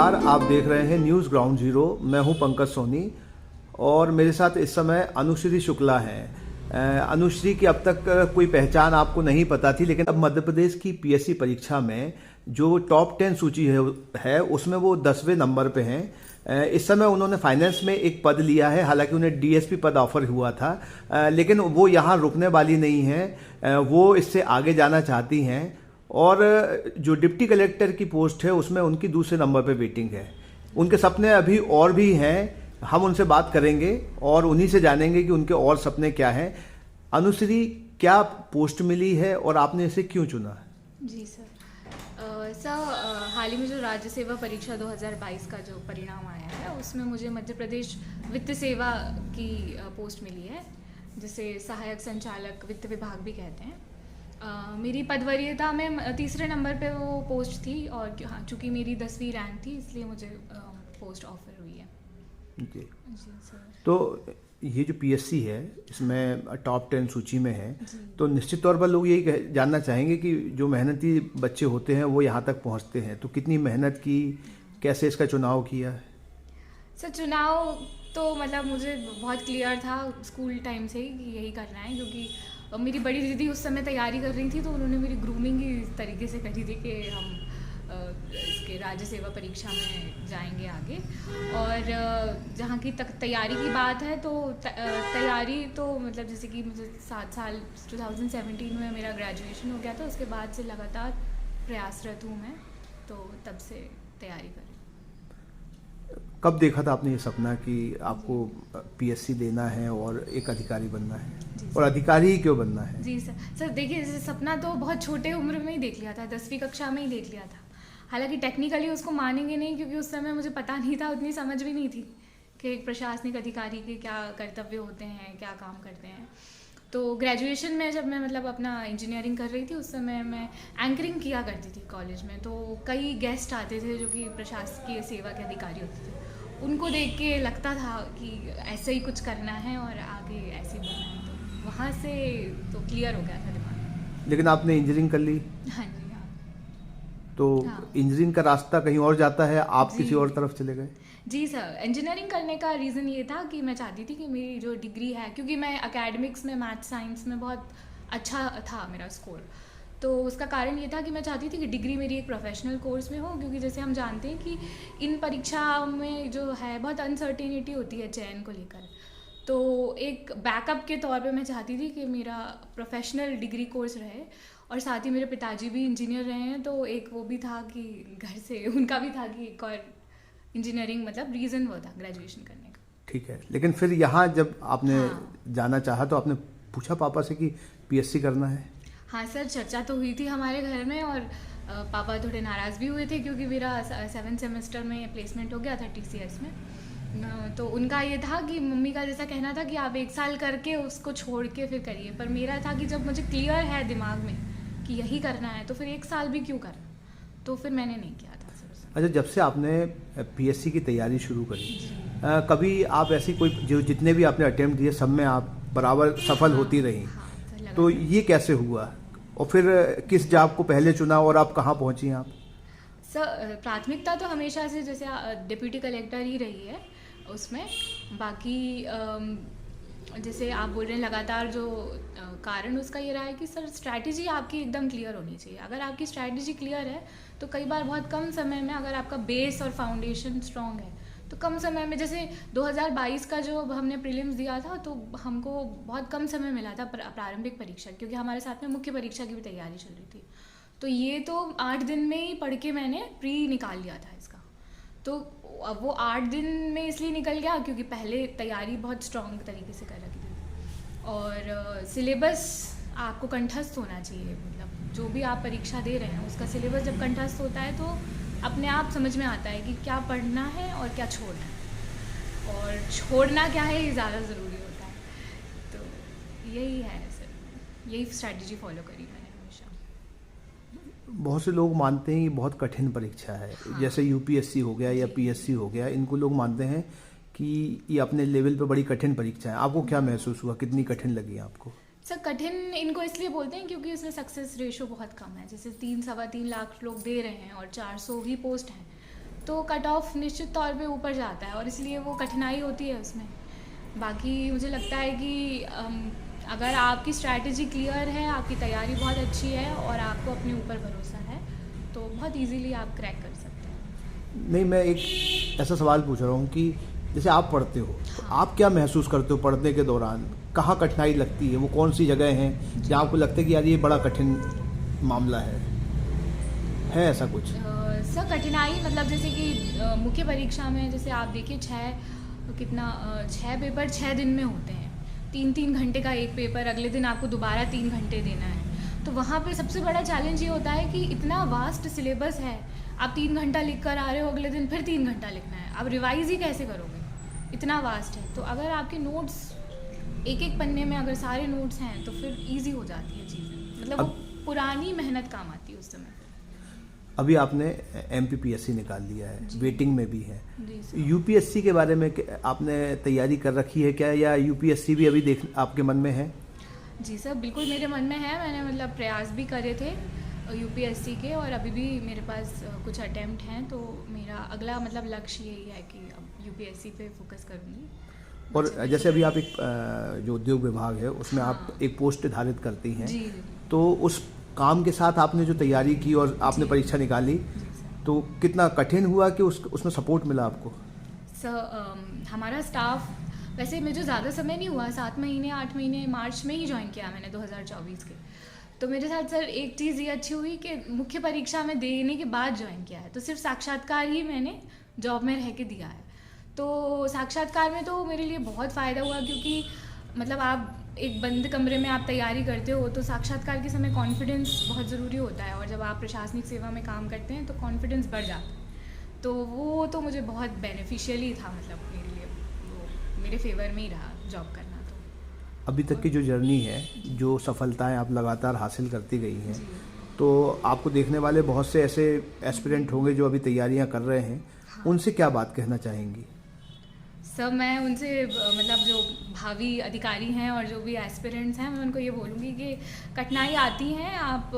नमस्कार, आप देख रहे हैं न्यूज़ ग्राउंड जीरो। मैं हूं पंकज सोनी और मेरे साथ इस समय अनुश्री शुक्ला हैं। अनुश्री की अब तक कोई पहचान आपको नहीं पता थी, लेकिन अब मध्य प्रदेश की पीएससी परीक्षा में जो टॉप 10 सूची है उसमें वो 10वें नंबर पे हैं। इस समय उन्होंने फाइनेंस में एक पद लिया है, हालांकि उन्हें डीएसपी पद ऑफर हुआ था, लेकिन वो यहाँ रुकने वाली नहीं हैं। वो इससे आगे जाना चाहती हैं और जो डिप्टी कलेक्टर की पोस्ट है उसमें उनकी दूसरे नंबर पे वेटिंग है। उनके सपने अभी और भी हैं, हम उनसे बात करेंगे और उन्हीं से जानेंगे कि उनके और सपने क्या हैं। अनुश्री, क्या पोस्ट मिली है और आपने इसे क्यों चुना? जी सर, हाल ही में जो राज्य सेवा परीक्षा 2022 का जो परिणाम आया है उसमें मुझे मध्य प्रदेश वित्त सेवा की पोस्ट मिली है, जिसे सहायक संचालक वित्त विभाग भी कहते हैं। मेरी पदवरीयता में तीसरे नंबर पे वो पोस्ट थी और हाँ, चूँकि मेरी 10वीं रैंक थी इसलिए मुझे पोस्ट ऑफर हुई है। जी सर। तो ये जो पीएससी है इसमें टॉप 10 सूची में है, तो निश्चित तौर पर लोग यही जानना चाहेंगे कि जो मेहनती बच्चे होते हैं वो यहाँ तक पहुँचते हैं, तो कितनी मेहनत की, कैसे इसका चुनाव किया? सर, चुनाव तो मतलब मुझे बहुत क्लियर था स्कूल टाइम से ही कि यही करना है, क्योंकि मेरी बड़ी दीदी उस समय तैयारी कर रही थी तो उन्होंने मेरी ग्रूमिंग ही इस तरीके से करी थी कि हम इसके राज्य सेवा परीक्षा में जाएंगे आगे। और जहाँ की तैयारी की बात है तो तैयारी तो मतलब जैसे कि मुझे 7 साल 2017 में मेरा ग्रेजुएशन हो गया था, उसके बाद से लगातार प्रयासरत हूँ मैं, तो तब से तैयारी कर रही हूँ। कब देखा था आपने ये सपना कि आपको पीएससी देना है और एक अधिकारी बनना है, और अधिकारी ही क्यों बनना है? जी सर, देखिए सपना तो बहुत छोटे उम्र में ही देख लिया था, 10वीं कक्षा में ही देख लिया था। हालांकि टेक्निकली उसको मानेंगे नहीं, क्योंकि उस समय मुझे पता नहीं था, उतनी समझ भी नहीं थी कि एक प्रशासनिक अधिकारी के क्या कर्तव्य होते हैं, क्या काम करते हैं। तो ग्रेजुएशन में जब मैं मतलब अपना इंजीनियरिंग कर रही थी उस समय मैं एंकरिंग किया करती थी कॉलेज में, तो कई गेस्ट आते थे जो कि प्रशासकीय सेवा के अधिकारी होते थे। उनको देख के लगता था कि ऐसे ही कुछ करना है और आगे ऐसे ही बनना है, तो वहाँ से तो क्लियर हो गया था दिमाग। लेकिन आपने इंजीनियरिंग कर ली? हाँ जी, हाँ। तो इंजीनियरिंग का रास्ता कहीं और जाता है, आप किसी और तरफ चले गए? जी सर, इंजीनियरिंग करने का रीज़न ये था कि मैं चाहती थी कि मेरी जो डिग्री है, क्योंकि मैं एकेडमिक्स में मैथ साइंस में बहुत अच्छा था मेरा स्कोर, तो उसका कारण ये था कि मैं चाहती थी कि डिग्री मेरी एक प्रोफेशनल कोर्स में हो, क्योंकि जैसे हम जानते हैं कि इन परीक्षाओं में जो है बहुत अनसर्टेनिटी होती है चयन को लेकर, तो एक बैकअप के तौर पे मैं चाहती थी कि मेरा प्रोफेशनल डिग्री कोर्स रहे। और साथ ही मेरे पिताजी भी इंजीनियर रहे हैं, तो एक वो भी था कि घर से उनका भी था कि एक और इंजीनियरिंग मतलब रीज़न वो था ग्रेजुएशन करने का। ठीक है, लेकिन फिर यहाँ जब आपने जाना चाहा तो आपने पूछा पापा से कि पीएससी करना है? हाँ सर, चर्चा तो हुई थी हमारे घर में और पापा थोड़े नाराज़ भी हुए थे, क्योंकि मेरा 7th सेमेस्टर में प्लेसमेंट हो गया था टीसीएस में। तो उनका ये था कि मम्मी का जैसा कहना था कि आप 1 साल करके उसको छोड़ के फिर करिए, पर मेरा था कि जब मुझे क्लियर है दिमाग में कि यही करना है तो फिर 1 साल भी क्यों करना, तो फिर मैंने नहीं किया था सर। अच्छा, जब से आपने पीएससी की तैयारी शुरू करी, कभी आप ऐसी कोई जो जितने भी आपने अटेम्प्ट दिए सब में आप बराबर सफल होती रही, तो ये कैसे हुआ और फिर किस जॉब को पहले चुना और आप कहाँ पहुँची आप? सर, प्राथमिकता तो हमेशा से जैसे डिप्टी कलेक्टर ही रही है उसमें। बाकी जैसे आप बोल रहे हैं लगातार जो कारण उसका ये रहा है कि सर स्ट्रैटेजी आपकी एकदम क्लियर होनी चाहिए। अगर आपकी स्ट्रैटेजी क्लियर है तो कई बार बहुत कम समय में, अगर आपका बेस और फाउंडेशन स्ट्रॉन्ग है तो कम समय में, जैसे 2022 का जो हमने प्रीलिम्स दिया था तो हमको बहुत कम समय मिला था प्रारंभिक परीक्षा, क्योंकि हमारे साथ में मुख्य परीक्षा की भी तैयारी चल रही थी। तो ये तो 8 दिन में ही पढ़ के मैंने प्री निकाल लिया था इसका। तो अब वो 8 दिन में इसलिए निकल गया क्योंकि पहले तैयारी बहुत स्ट्रॉन्ग तरीके से कर रखी थी। और सिलेबस आपको कंठस्थ होना चाहिए, मतलब जो भी आप परीक्षा दे रहे हैं उसका सिलेबस जब कंठस्थ होता है तो अपने आप समझ में आता है कि क्या पढ़ना है और क्या छोड़ना है, और छोड़ना क्या है ये ज़्यादा ज़रूरी होता है। तो यही है सर, यही स्ट्रैटेजी फॉलो करी मैंने हमेशा। बहुत से लोग मानते हैं कि बहुत कठिन परीक्षा है, जैसे यूपीएससी हो गया या पीएससी हो गया, इनको लोग मानते हैं कि ये अपने लेवल पे बड़ी कठिन परीक्षा है। आपको क्या महसूस हुआ, कितनी कठिन लगी आपको? सर, कठिन इनको इसलिए बोलते हैं क्योंकि उसमें सक्सेस रेशो बहुत कम है। जैसे 3-3.25 लाख लोग दे रहे हैं और 400 ही पोस्ट हैं, तो कट ऑफ निश्चित तौर पे ऊपर जाता है और इसलिए वो कठिनाई होती है उसमें। बाकी मुझे लगता है कि अगर आपकी स्ट्रैटेजी क्लियर है, आपकी तैयारी बहुत अच्छी है और आपको अपने ऊपर भरोसा है, तो बहुत इजीली आप क्रैक कर सकते हैं। नहीं, मैं एक ऐसा सवाल पूछ रहा हूँ कि जैसे आप पढ़ते हो तो आप क्या महसूस करते हो पढ़ने के दौरान? कहाँ कठिनाई लगती है? वो कौन सी जगह हैं जहाँ आपको लगता है कि यार ये बड़ा कठिन मामला है ऐसा कुछ? सर कठिनाई मतलब जैसे कि मुख्य परीक्षा में जैसे आप देखिए 6 पेपर 6 दिन में होते हैं, 3-3 घंटे का एक पेपर, अगले दिन आपको दोबारा 3 घंटे देना है। तो वहाँ पे सबसे बड़ा चैलेंज ये होता है कि इतना वास्ट सिलेबस है, आप 3 घंटा लिख कर आ रहे हो, अगले दिन फिर 3 घंटा लिखना है, आप रिवाइज ही कैसे करोगे, इतना वास्ट है। तो अगर आपके नोट्स एक एक पन्ने में अगर सारे नोट्स हैं तो फिर ईजी हो जाती है चीज़ें, मतलब वो पुरानी मेहनत काम आती है उस समय। अभी आपने MPPSC निकाल लिया है, वेटिंग में भी है। जी सर। UPSC के बारे में आपने तैयारी कर रखी है क्या, या UPSC भी अभी आपके मन में है? जी सर, बिल्कुल मेरे मन में है। मैंने मतलब प्रयास भी करे थे UPSC के, और अभी भी मेरे पास कुछ अटेम्प्ट हैं। तो मेरा अगला मतलब लक्ष्य यही है कि अब UPSC पे फोकस करूँगी। और जैसे अभी आप एक जो उद्योग विभाग है उसमें हाँ। आप एक पोस्ट निर्धारित करती हैं, जी। तो उस काम के साथ आपने जो तैयारी की और आपने परीक्षा निकाली, जी सर। तो कितना कठिन हुआ कि उसमें सपोर्ट मिला आपको? सर हमारा स्टाफ, वैसे मुझे ज़्यादा समय नहीं हुआ, 7 महीने 8 महीने मार्च में ही ज्वाइन किया मैंने 2024 के। तो मेरे साथ सर एक चीज़ ये अच्छी हुई कि मुख्य परीक्षा में देने के बाद ज्वाइन किया है, तो सिर्फ साक्षात्कार ही मैंने जॉब में रह के दिया है। तो साक्षात्कार में तो मेरे लिए बहुत फ़ायदा हुआ, क्योंकि मतलब आप एक बंद कमरे में आप तैयारी करते हो, तो साक्षात्कार के समय कॉन्फिडेंस बहुत ज़रूरी होता है, और जब आप प्रशासनिक सेवा में काम करते हैं तो कॉन्फिडेंस बढ़ जाता है। तो वो तो मुझे बहुत बेनिफिशियली था, मतलब मेरे लिए वो मेरे फेवर में ही रहा जॉब करना। तो अभी तक की जो जर्नी है, जो सफलताएं आप लगातार हासिल करती गई हैं, तो आपको देखने वाले बहुत से ऐसे एस्पिरेंट होंगे जो अभी तैयारियां कर रहे हैं, उनसे क्या बात कहना चाहेंगी? सर मैं उनसे मतलब जो भावी अधिकारी हैं और जो भी एस्पिरेंट्स हैं, मैं उनको ये बोलूँगी कि कठिनाई आती हैं, आप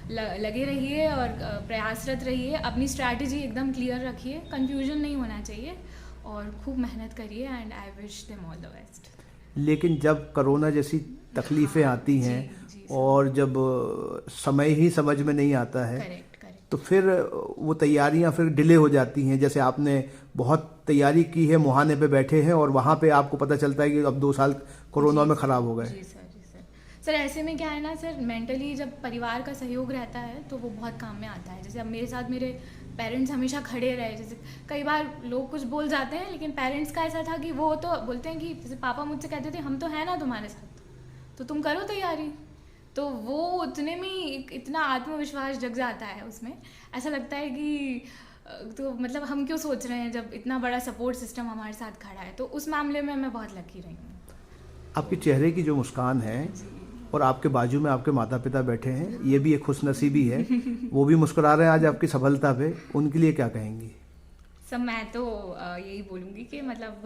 लगे रहिए और प्रयासरत रहिए, अपनी स्ट्रैटेजी एकदम क्लियर रखिए, कंफ्यूजन नहीं होना चाहिए, और खूब मेहनत करिए। And I wish them all the best. लेकिन जब कोरोना जैसी तकलीफ़ें आती हैं जी, और जब समय ही समझ में नहीं आता है, करेक्ट। तो फिर वो तैयारियां फिर डिले हो जाती हैं। जैसे आपने बहुत तैयारी की है, मुहाने पे बैठे हैं, और वहाँ पे आपको पता चलता है कि अब 2 साल कोरोना में ख़राब हो गए। जी सर। सर ऐसे में क्या है ना सर, मेंटली जब परिवार का सहयोग रहता है तो वो बहुत काम में आता है। जैसे अब मेरे साथ मेरे पेरेंट्स हमेशा खड़े रहे। जैसे कई बार लोग कुछ बोल जाते हैं, लेकिन पेरेंट्स का ऐसा था कि वो तो बोलते हैं कि जैसे पापा मुझसे कहते थे, हम तो हैं ना तुम्हारे साथ, तो तुम करो तैयारी। तो वो उतने में ही इतना आत्मविश्वास जग जाता है उसमें, ऐसा लगता है कि तो मतलब हम क्यों सोच रहे हैं जब इतना बड़ा सपोर्ट सिस्टम हमारे साथ खड़ा है। तो उस मामले में मैं बहुत लकी रही हूँ। आपके चेहरे की जो मुस्कान है और आपके बाजू में आपके माता पिता बैठे हैं, ये भी एक खुशनसीबी है। वो भी मुस्कुरा रहे हैं आज आपकी सफलता पे, उनके लिए क्या कहेंगी? सब मैं तो यही बोलूँगी कि मतलब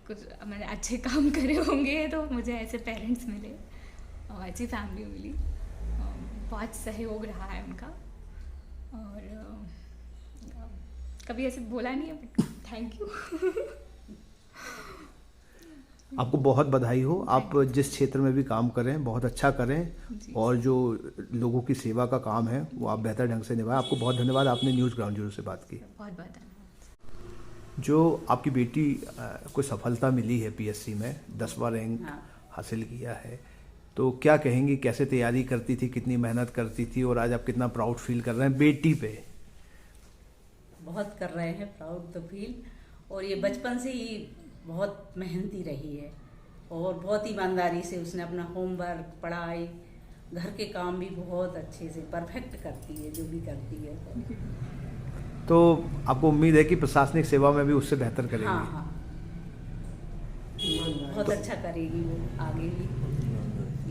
कुछ मैंने अच्छे काम करे होंगे तो मुझे ऐसे पेरेंट्स मिले और अच्छी फैमिली मिली, बहुत सहयोग रहा है उनका, और कभी ऐसे बोला नहीं है, बट थैंक यू। आपको बहुत बधाई हो। आप जिस क्षेत्र में भी काम करें बहुत अच्छा करें, और जो लोगों की सेवा का काम है वो आप बेहतर ढंग से निभाएं। आपको बहुत धन्यवाद, आपने न्यूज़ ग्राउंड जीरो से बात की। बहुत बहुत धन्यवाद। जो आपकी बेटी को सफलता मिली है PSC में, 10वां रैंक हासिल किया है, तो क्या कहेंगी, कैसे तैयारी करती थी, कितनी मेहनत करती थी, और आज आप कितना प्राउड फील कर रहे हैं बेटी पे? बहुत कर रहे हैं प्राउड तो फील, और ये बचपन से ही बहुत मेहनती रही है और बहुत ईमानदारी से उसने अपना होमवर्क, पढ़ाई, घर के काम भी बहुत अच्छे से परफेक्ट करती है, जो भी करती है। तो आपको उम्मीद है कि प्रशासनिक सेवा में भी उससे बेहतर करेगी? हाँ, बहुत अच्छा करेगी वो आगे भी,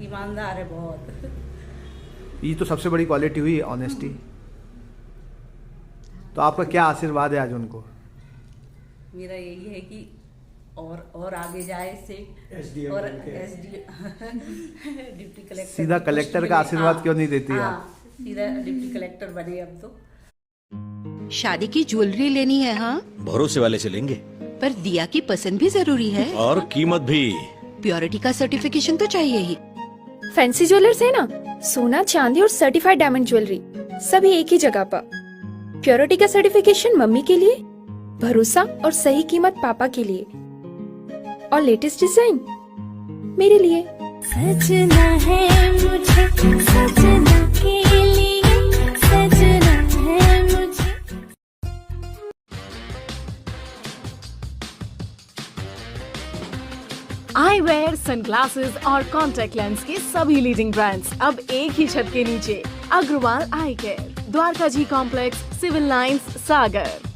ईमानदार है बहुत। ये तो सबसे बड़ी क्वालिटी हुई, ऑनेस्टी। तो आपका क्या आशीर्वाद है आज उनको? मेरा यही है कि और आगे जाए से, और डिप्टी कलेक्टर, सीधा कलेक्टर का आशीर्वाद क्यों नहीं देती आप? सीधा डिप्टी कलेक्टर बने अब तो। शादी की ज्वेलरी लेनी है। हाँ, भरोसे वाले से लेंगे। पर दिया की पसंद भी जरूरी है और कीमत भी। प्योरिटी का सर्टिफिकेशन तो चाहिए ही। फैंसी ज्वेलर्स है ना, सोना चांदी और सर्टिफाइड डायमंड ज्वेलरी सभी एक ही जगह पर। प्योरिटी का सर्टिफिकेशन मम्मी के लिए, भरोसा और सही कीमत पापा के लिए, और लेटेस्ट डिजाइन मेरे लिए। सजना है मुझे, सजना के लिए, सजना है मुझे। आई वेयर, सनग्लासेस और कॉन्टैक्ट लेंस के सभी लीडिंग ब्रांड्स अब एक ही छत के नीचे। अग्रवाल आई केयर, द्वारका जी कॉम्प्लेक्स, सिविल लाइंस, सागर।